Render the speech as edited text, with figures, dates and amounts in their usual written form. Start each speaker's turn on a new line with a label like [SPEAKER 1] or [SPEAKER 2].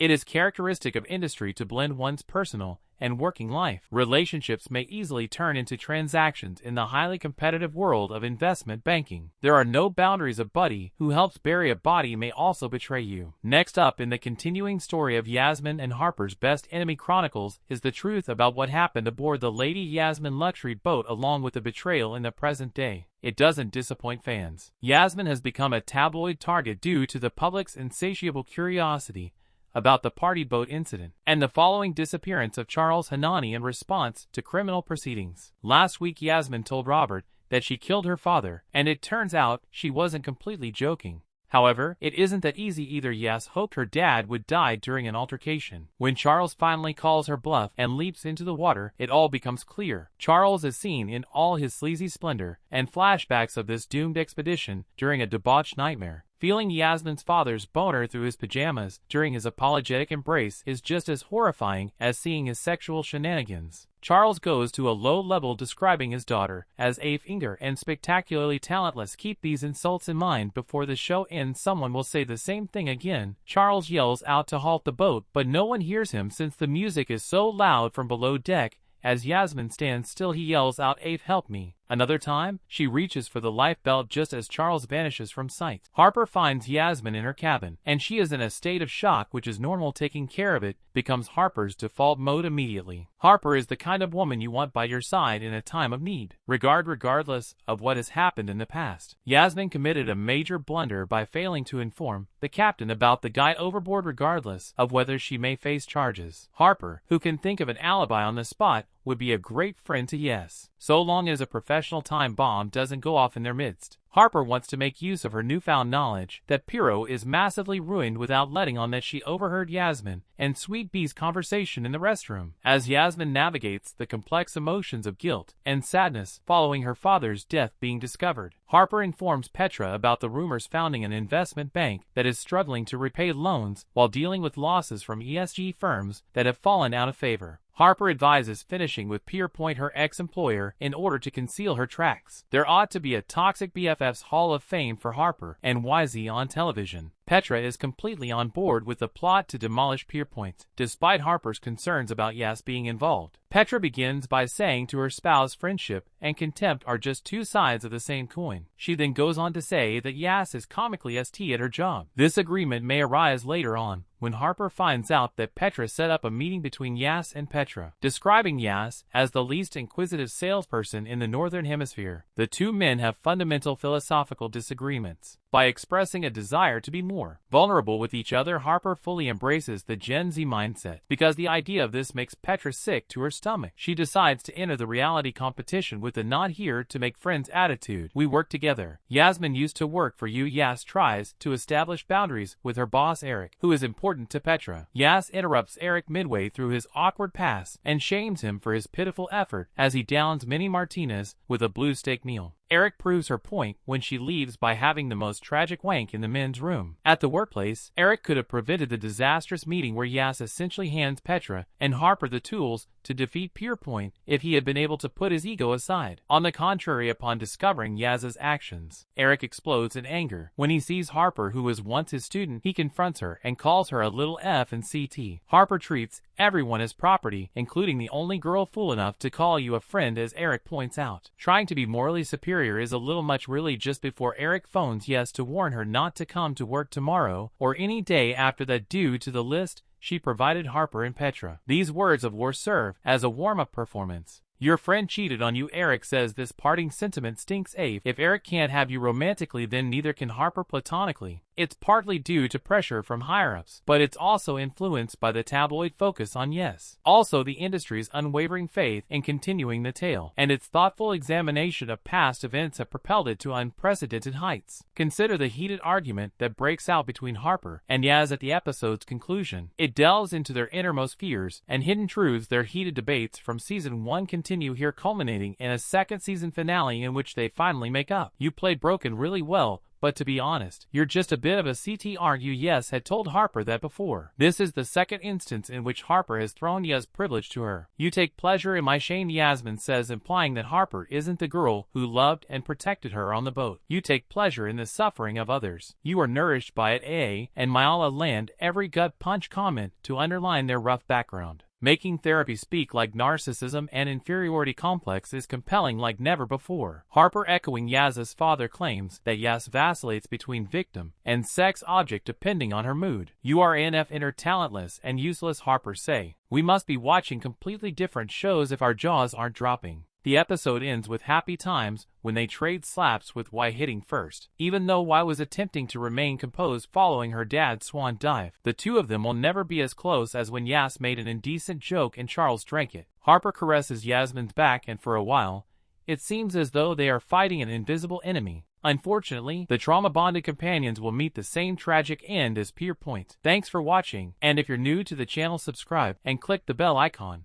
[SPEAKER 1] It is characteristic of industry to blend one's personal and working life. Relationships may easily turn into transactions in the highly competitive world of investment banking. There are no boundaries. A buddy who helps bury a body may also betray you. Next up in the continuing story of Yasmin and Harper's Best Enemy Chronicles is the truth about what happened aboard the Lady Yasmin luxury boat, along with the betrayal in the present day. It doesn't disappoint fans. Yasmin has become a tabloid target due to the public's insatiable curiosity about the party boat incident and the following disappearance of Charles Hanani in response to criminal proceedings. Last week, Yasmin told Robert that she killed her father, and it turns out she wasn't completely joking. However, it isn't that easy either. Yas hoped her dad would die during an altercation. When Charles finally calls her bluff and leaps into the water, it all becomes clear. Charles is seen in all his sleazy splendor and flashbacks of this doomed expedition during a debauched nightmare. Feeling Yasmin's father's boner through his pajamas during his apologetic embrace is just as horrifying as seeing his sexual shenanigans. Charles goes to a low level describing his daughter as Inger and spectacularly talentless. Keep these insults in mind before the show ends. Someone will say the same thing again. Charles yells out to halt the boat, but no one hears him since the music is so loud from below deck. As Yasmin stands still, he yells out, "Ave, help me." Another time, she reaches for the life belt just as Charles vanishes from sight. Harper finds Yasmin in her cabin, and she is in a state of shock, which is normal. Taking care of it becomes Harper's default mode immediately. Harper is the kind of woman you want by your side in a time of need, regardless of what has happened in the past. Yasmin committed a major blunder by failing to inform the captain about the guy overboard, regardless of whether she may face charges. Harper, who can think of an alibi on the spot, would be a great friend to Yes, so long as a professional time bomb doesn't go off in their midst. Harper wants to make use of her newfound knowledge that Pierrot is massively ruined without letting on that she overheard Yasmin and Sweet Bee's conversation in the restroom. As Yasmin navigates the complex emotions of guilt and sadness following her father's death being discovered, Harper informs Petra about the rumors founding an investment bank that is struggling to repay loans while dealing with losses from ESG firms that have fallen out of favor. Harper advises finishing with Pierpoint, her ex-employer, in order to conceal her tracks. There ought to be a toxic BFF's Hall of Fame for Harper and YZ on television. Petra is completely on board with the plot to demolish Pierpoint, despite Harper's concerns about Yas being involved. Petra begins by saying to her spouse friendship and contempt are just two sides of the same coin. She then goes on to say that Yas is comically st at her job. This agreement may arise later on, when Harper finds out that Petra set up a meeting between Yas and Petra. Describing Yas as the least inquisitive salesperson in the Northern Hemisphere, the two men have fundamental philosophical disagreements. By expressing a desire to be more vulnerable with each other, Harper fully embraces the Gen Z mindset. Because the idea of this makes Petra sick to her stomach, she decides to enter the reality competition with the not here to make friends attitude. We work together. Yasmin used to work for you. Yas tries to establish boundaries with her boss Eric, who is important to Petra. Yas interrupts Eric midway through his awkward pass and shames him for his pitiful effort as he downs mini martinis with a blue steak meal. Eric proves her point when she leaves by having the most tragic wank in the men's room. At the workplace, Eric could have prevented the disastrous meeting where Yas essentially hands Petra and Harper the tools to defeat Pierpoint if he had been able to put his ego aside. On the contrary, upon discovering Yaz's actions, Eric explodes in anger. When he sees Harper, who was once his student, he confronts her and calls her a little F and CT. Harper treats everyone as property, including the only girl fool enough to call you a friend, as Eric points out. Trying to be morally superior is a little much. Really, just before Eric phones Yes to warn her not to come to work tomorrow or any day after that due to the list she provided Harper and Petra. These words of war serve as a warm-up performance. Your friend cheated on you. Eric says this parting sentiment stinks. If Eric can't have you romantically, then neither can Harper platonically. It's partly due to pressure from higher-ups, but it's also influenced by the tabloid focus on Yes. Also, the industry's unwavering faith in continuing the tale and its thoughtful examination of past events have propelled it to unprecedented heights. Consider the heated argument that breaks out between Harper and Yas at the episode's conclusion. It delves into their innermost fears and hidden truths. Their heated debates from season 1 continue here, culminating in a second season finale in which they finally make up. You played broken really well, but to be honest, you're just a bit of a CTR. Yes had told Harper that before. This is the second instance in which Harper has thrown Yas privilege to her. You take pleasure in my shame, Yasmin says, implying that Harper isn't the girl who loved and protected her on the boat. You take pleasure in the suffering of others. You are nourished by it, and Myala land every gut punch comment to underline their rough background. Making therapy speak like narcissism and inferiority complex is compelling like never before. Harper echoing Yaz's father claims that Yas vacillates between victim and sex object depending on her mood. You are inner talentless and useless, Harper say. We must be watching completely different shows if our jaws aren't dropping. The episode ends with happy times when they trade slaps, with Y hitting first. Even though Y was attempting to remain composed following her dad's swan dive, the two of them will never be as close as when Yas made an indecent joke and Charles drank it. Harper caresses Yasmin's back, and for a while, it seems as though they are fighting an invisible enemy. Unfortunately, the trauma-bonded companions will meet the same tragic end as Pierpoint. Thanks for watching, and if you're new to the channel, subscribe and click the bell icon.